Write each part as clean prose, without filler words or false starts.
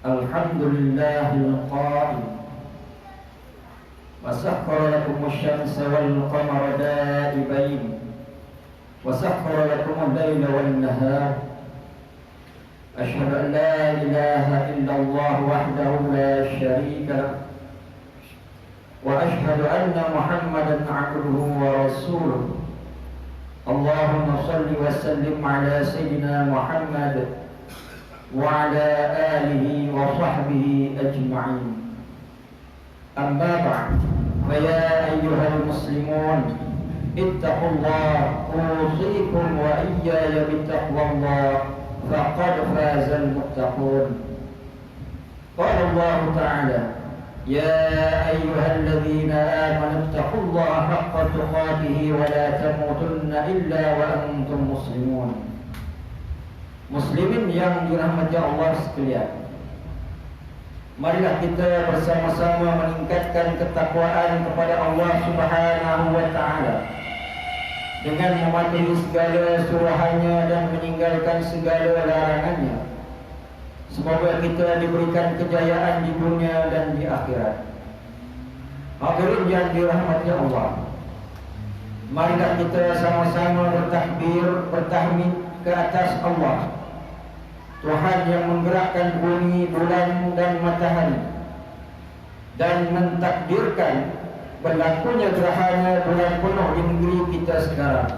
الحمد لله القائل وسخر لكم الشمس والقمر دائبين وسخر لكم الليل والنهار أشهد أن لا إله إلا الله وحده لا شريك له وأشهد أن محمدا عبده ورسوله اللهم صل وسلم على سيدنا محمد وعلى آله وصحبه أجمعين. أما بعد فيا أيها المسلمون اتقوا الله أوصيكم وإياي بتقوى الله فقد فاز المتقون. قال الله تعالى يا أيها الذين آمنوا اتقوا الله حق تقاته ولا تموتن إلا وأنتم مسلمون. Muslimin yang dirahmati Allah sekalian, marilah kita bersama-sama meningkatkan ketakwaan kepada Allah Subhanahu wa taala dengan mematuhi segala suruhannya dan meninggalkan segala larangannya. Semoga kita diberikan kejayaan di dunia dan di akhirat. Hadirin yang dirahmati Allah, marilah kita sama-sama bertakbir, bertahmid ke atas Allah, Tuhan yang menggerakkan bumi, bulan dan matahari, dan mentakdirkan berlakunya gerhana bulan penuh di negeri kita sekarang.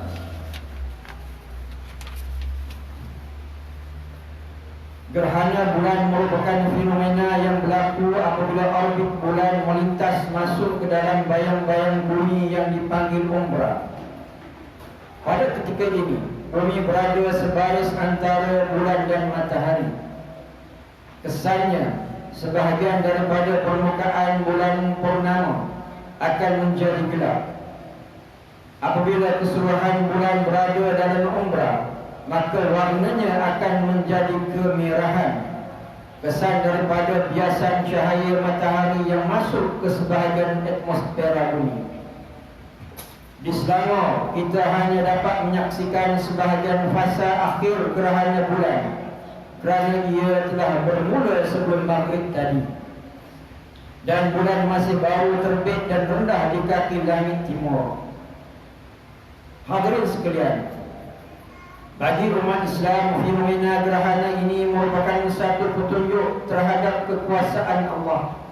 Gerhana bulan merupakan fenomena yang berlaku apabila orbit bulan melintas masuk ke dalam bayang-bayang bumi yang dipanggil umbra. Pada ketika ini, bumi berada sebaris antara bulan dan matahari. Kesannya, sebahagian daripada permukaan bulan purnama akan menjadi gelap. Apabila keseluruhan bulan berada dalam umbra, maka warnanya akan menjadi kemerahan. Kesan daripada biasan cahaya matahari yang masuk ke sebahagian atmosfera bumi. Di Selangor, kita hanya dapat menyaksikan sebahagian fasa akhir gerhana bulan kerana ia telah bermula sebelum maghrib tadi, dan bulan masih baru terbit dan rendah di kaki langit timur. Hadirin sekalian, bagi umat Islam, fenomena gerhana ini merupakan satu petunjuk terhadap kekuasaan Allah.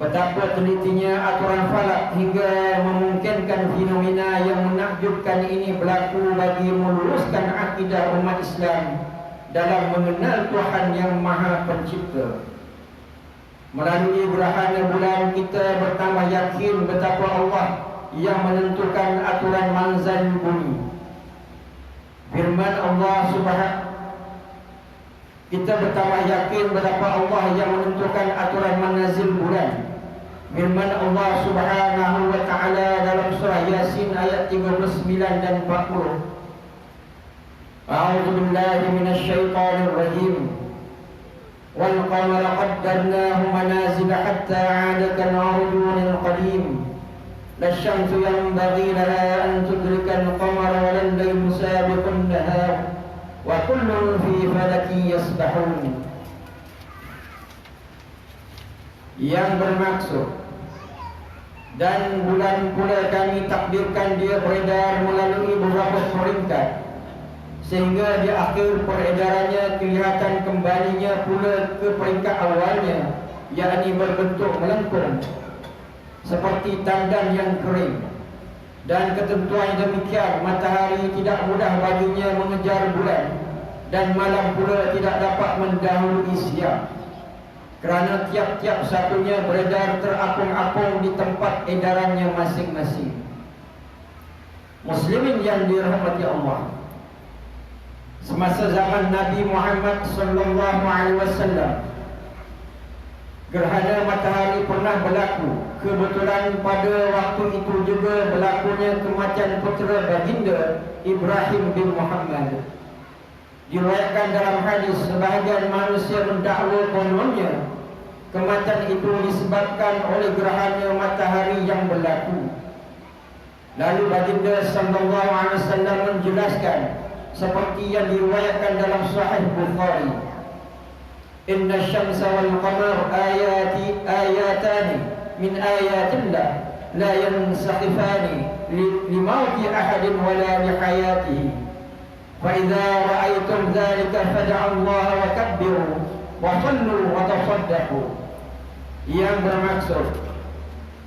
Betapa telitinya aturan falak hingga memungkinkan fenomena yang menakjubkan ini berlaku bagi meluruskan akidah umat Islam dalam mengenal Tuhan yang Maha Pencipta. Melalui gerhana bulan, kita bertambah yakin betapa Allah yang menentukan aturan manzil bumi. Firman Allah Subhanahu, kita bertambah yakin betapa Allah yang menentukan aturan manazil bulan. Firman Allah Subhanahu wa taala dalam surah Yasin ayat 39 dan 40. A'udzu billahi minasyaitonir rajim. Wal qamara qaddarnahu manazila hatta 'ada kal-'urjunil qadim. Lasyamsu yanbaghi laha an tudrika al-qamara wa al-laylu sabiqun nahar. Wa kullun fi falakin yasbahun. Yang bermaksud, dan bulan pula kami takdirkan dia beredar melalui beberapa peringkat, sehingga di akhir peredarannya kelihatan kembalinya pula ke peringkat awalnya, yakni berbentuk melengkung seperti tandan yang kering. Dan ketentuan demikian, matahari tidak mudah baginya mengejar bulan, dan malam pula tidak dapat mendahului siang, kerana tiap-tiap satunya beredar terapung-apung di tempat edarannya masing-masing. Muslimin yang dirahmati Allah, semasa zaman Nabi Muhammad sallallahu alaihi wasallam, gerhana matahari pernah berlaku. Kebetulan pada waktu itu juga berlakunya kematian putera baginda Ibrahim bin Muhammad. Diriwayatkan dalam hadis, sebahagian manusia mendakwa kononnya kematian itu disebabkan oleh gerhana matahari yang berlaku. Lalu baginda sallallahu alaihi wasallam menjelaskan seperti yang diriwayatkan dalam Sahih Bukhari, Inna syamsa wal qamar ayatani min ayatillah la yansakhifani li mauti ahadin wala li hayatihi. Fa idza ra'aytum dhalika fad'u Allah wa kabbiru wa sallu wa tasaddaqu. Yang bermaksud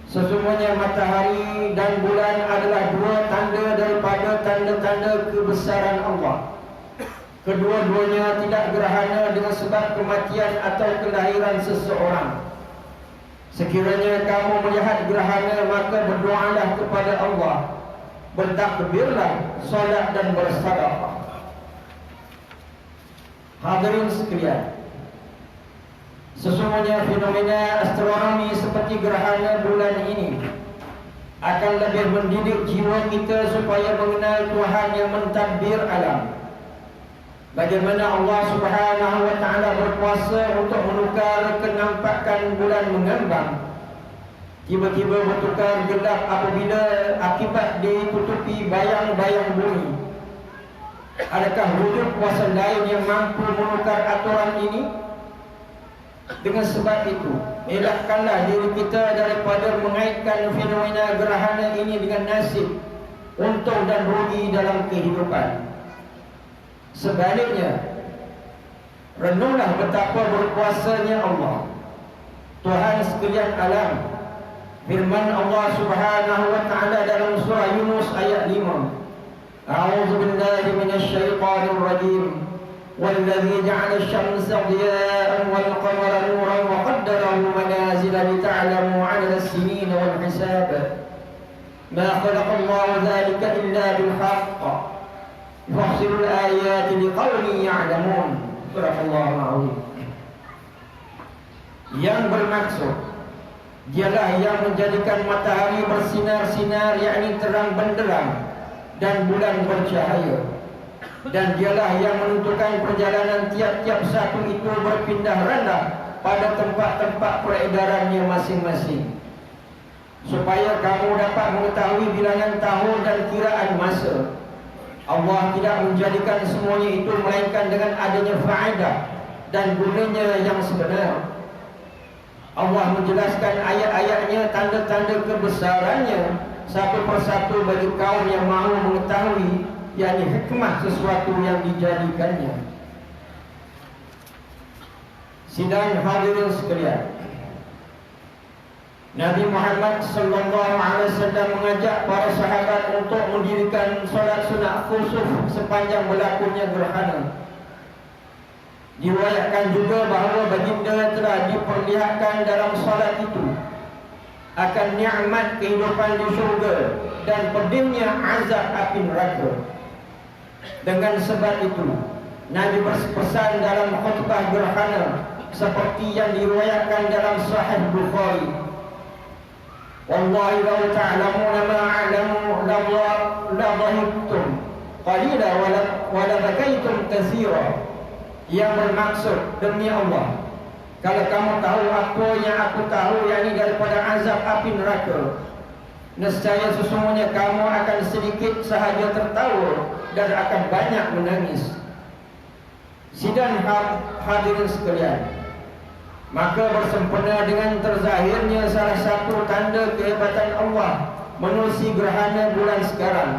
sesungguhnya matahari dan bulan adalah dua tanda daripada tanda-tanda kebesaran Allah. Kedua-duanya tidak gerhana dengan sebab kematian atau kelahiran seseorang. Sekiranya kamu melihat gerhana, maka berdoalah kepada Allah, bertakbirlah, solat dan bersedekah. Hadirin sekalian, sesungguhnya fenomena astronomi seperti gerhana bulan ini akan lebih mendidik jiwa kita supaya mengenal Tuhan yang mentadbir alam. Bagaimana Allah Subhanahu wa taala berkuasa untuk menukar kenampakan bulan mengambang, tiba-tiba bertukar gelap apabila akibat ditutupi bayang-bayang bumi. Adakah wujud kuasa lain yang mampu menukar aturan ini? Dengan sebab itu, elakkanlah diri kita daripada mengaitkan fenomena gerhana ini dengan nasib, untung dan rugi dalam kehidupan. Sebaliknya, renunglah betapa berkuasanya Allah, Tuhan sekalian alam. Firman Allah Subhanahu wa taala dalam surah Yunus ayat 5. A'udzu billahi minasy syaithanir rajim. Wallazi ja'ala asy-syamsa diya'an wal qamara nuran wa qaddarahu manazila lita'lamu 'adada as-sinina wal hisab. Ma khalaqa Allahu dzalika illa bil haqq. Yufassilul ayati liqaumin ya'lamun. Surah Al-Azim. Yang bermaksud, dialah yang menjadikan matahari bersinar-sinar, yakni terang benderang, dan bulan bercahaya. Dan dialah yang menentukan perjalanan tiap-tiap satu itu berpindah rendah pada tempat-tempat peredarannya masing-masing, supaya kamu dapat mengetahui bilangan tahun dan kiraan masa. Allah tidak menjadikan semuanya itu melainkan dengan adanya faedah dan gunanya yang sebenar. Allah menjelaskan ayat-ayatnya, tanda-tanda kebesarannya satu persatu bagi kaum yang mahu mengetahui, yakni hikmah sesuatu yang dijadikannya. Sidang hadirin sekalian, Nabi Muhammad sallallahu alaihi wasallam mengajak para sahabat untuk mendirikan solat sunat khusuf sepanjang berlakunya gerhana. Diriwayatkan juga bahawa baginda telah diperlihatkan dalam solat itu akan nikmat kehidupan di syurga dan pedihnya azab api neraka. Dengan sebab itu, Nabi berpesan dalam khutbah gerhana seperti yang diriwayatkan dalam Sahih Bukhari. Wallahi law ta'lamuna ma a'lamu la dhahiktum qalila wa la bakaitum katsira. Yang bermaksud, demi Allah, kalau kamu tahu apa yang aku tahu, yakni daripada azab api neraka, nescaya sesungguhnya kamu akan sedikit sahaja tertawa dan akan banyak menangis. Sidang hadirin sekalian, maka bersempena dengan terzahirnya salah satu tanda kehebatan Allah menerusi gerhana bulan sekarang,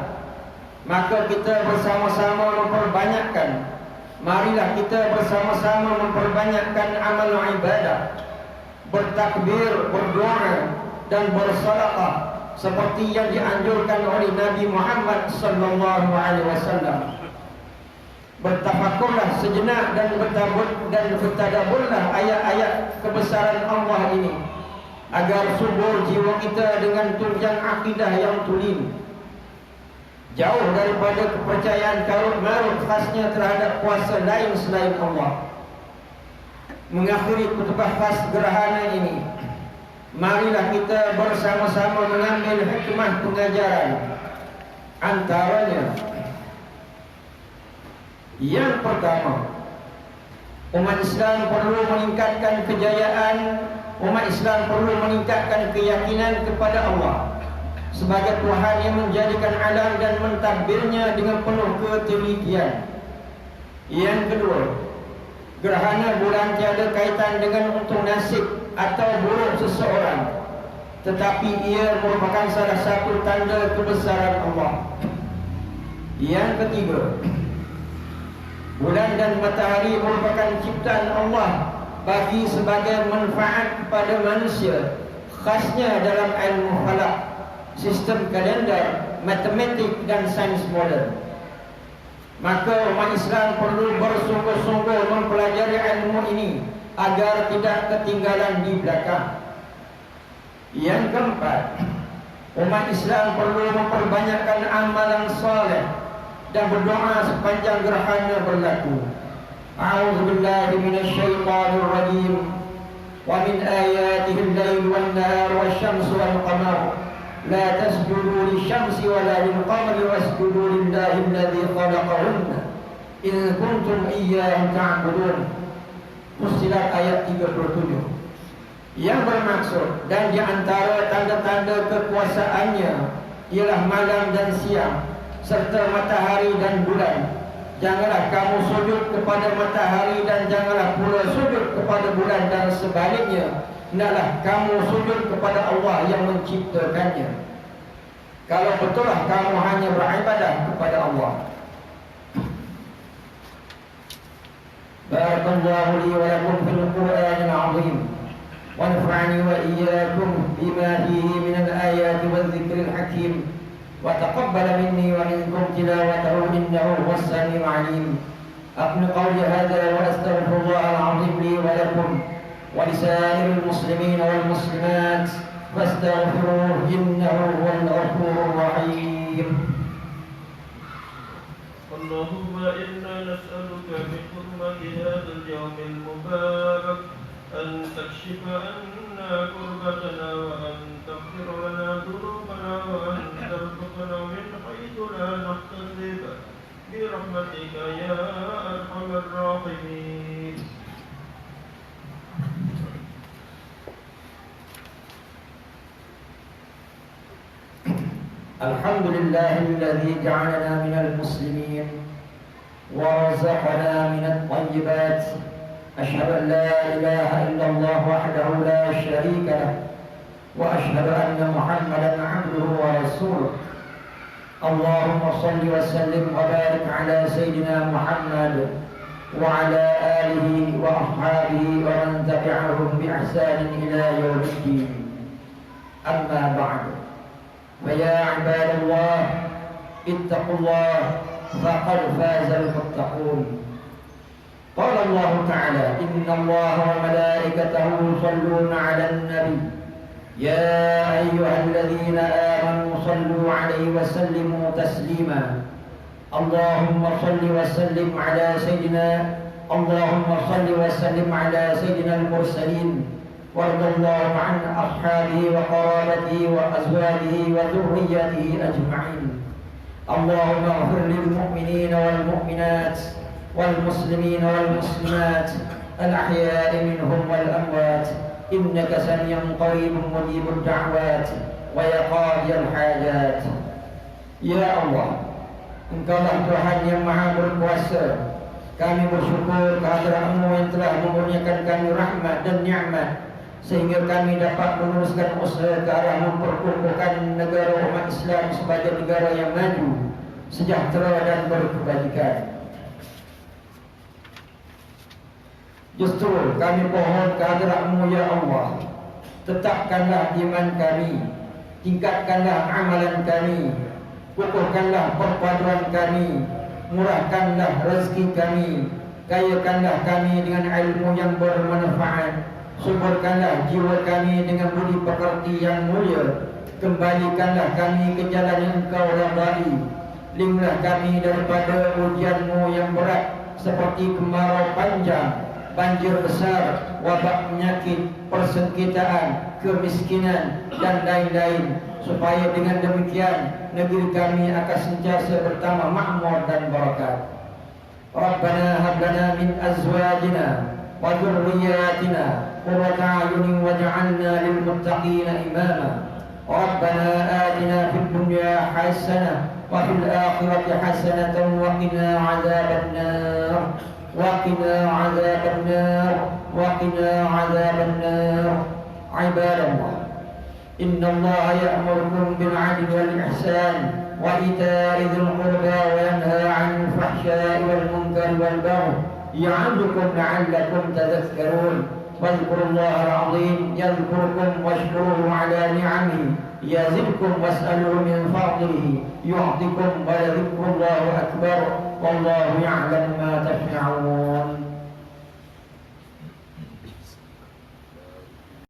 maka kita bersama-sama memperbanyakkan, marilah kita bersama-sama memperbanyakkan amal ibadah, bertakbir, berdoa dan bersedekah seperti yang dianjurkan oleh Nabi Muhammad sallallahu alaihi wasallam. Bertafakurlah sejenak dan bertadaburlah ayat-ayat kebesaran Allah ini, agar subur jiwa kita dengan tunjang akidah yang tulen, jauh daripada kepercayaan karut-marut khasnya terhadap kuasa lain selain Allah. Mengakhiri khutbah khas gerhana ini, marilah kita bersama-sama mengambil hikmah pengajaran. Antaranya, yang pertama, umat Islam perlu meningkatkan kejayaan, umat Islam perlu meningkatkan keyakinan kepada Allah sebagai Tuhan yang menjadikan alam dan mentadbirnya dengan penuh ketelitian. Yang kedua, Gerhana bulan tiada kaitan dengan untung nasib atau buruk seseorang, tetapi ia merupakan salah satu tanda kebesaran Allah. Yang ketiga, bulan dan matahari merupakan ciptaan Allah bagi sebagai manfaat kepada manusia, khasnya dalam ilmu falak, sistem kalender, matematik dan sains moden. Maka umat Islam perlu bersungguh-sungguh mempelajari ilmu ini agar tidak ketinggalan di belakang. Yang keempat, umat Islam perlu memperbanyakkan amalan saleh dan berdoa sepanjang gerhana berlaku. A'udzubillahi minasyaitonir rajim. Wa min ayatihi al-lail wan-nahar wasyamsu wal-qamar. La tasjudu lisyamsi wa la lil-qamari wasjudu lillahi alladhi khalaqahunna in kuntum iyyahu ta'budun. Fussilat ayat 37. Yang bermaksud, dan di antara tanda-tanda kekuasaannya ialah malam dan siang serta matahari dan bulan. Janganlah kamu sujud kepada matahari dan janganlah pula sujud kepada bulan, dan sebaliknya hendaklah kamu sujud kepada Allah yang menciptakannya. Kalau betullah kamu hanya beribadah kepada Allah. Barakallahu li wa lakum fil Qur'anil 'azim wa nafa'ani wa iyyakum bima fihi min al-ayati wadh-dhikril hakim wa taqabbal minni wa minkum tilawatahu innahu huwas samiul 'alim. Aqulu qawli hadha wa astaghfirullahal 'azim li wa lakum ولسائر المسلمين والمسلمات فاستغفروه إنه هو الغفور الرحيم. اللهم إنا نسألك بحرمة هذا اليوم المبارك أن تكشف عنا كربتنا وأن تغفر لنا ذنوبنا وأن ترزقنا من حيث لا نحتسب برحمتك يا أرحم الراحمين. الحمد لله الذي جعلنا من المسلمين ورزقنا من الطيبات. أشهد أن لا إله إلا الله وحده لا شريك له وأشهد أن محمدا عبده ورسوله. اللهم صل وسلم وبارك على سيدنا محمد وعلى آله وأصحابه ومن تبعهم بإحسان إلى يوم الدين. أما بعد، فيا عباد الله اتقوا الله فقد فاز المتقون. قال الله تعالى: إن الله وملائكته يصلون على النبي يا أيها الذين آمنوا صلوا عليه وسلموا تسليما. اللهم صل وسلم على سيدنا المرسلين وارض الله عن أصحابه وقرابته وأزواجه وذريته أجمعين. اللهم اغفر للمؤمنين والمؤمنات والمسلمين والمسلمات الأحياء منهم والأموات إنك سميع قريب مجيب الدعوات ويا قاضي الحاجات. Ya Allah, Engkaulah Tuhan yang Maha Berkuasa. Kami bersyukur kehadiran-Mu yang telah memurniakan kami rahmat dan nikmat sehingga kami dapat meneruskan usaha ke arah memperkukuhkan negara umat Islam sebagai negara yang maju, sejahtera dan berkebajikan. Justru kami mohon kehadiran-Mu ya Allah, tetapkanlah iman kami, tingkatkanlah amalan kami, kukuhkanlah perpaduan kami, murahkanlah rezeki kami, kayakanlah kami dengan ilmu yang bermanfaat, suburkanlah jiwa kami dengan budi pekerti yang mulia, kembalikanlah kami ke jalan yang Engkau ridai, lindungilah kami daripada ujian-Mu yang berat seperti kemarau panjang, banjir besar, wabak penyakit, persengketaan, kemiskinan dan lain-lain, supaya dengan demikian negeri kami akan sentiasa bertambah makmur dan barakat. Rabbana hab lana min azwajina wa dhurriyyatina qurrata a'yunin waj'alna lil muttaqina imama. Rabbana atina fid dunya hasanah wa fil akhirati hasanatan wa qina 'adzaban nar. وقنا عذاب النار وقنا عذاب النار. عباد الله، إن الله يأمركم بالعدل والإحسان وإيتاء ذي القربى وينهى عن الفحشاء والمنكر والبغي يعظكم لعلكم تذكرون. واذكروا الله العظيم يذكركم واشكروه على نعمه يزدكم واسألوه من فضله يعطكم ولذكر الله أكبر والله يعلم ما تصنعون.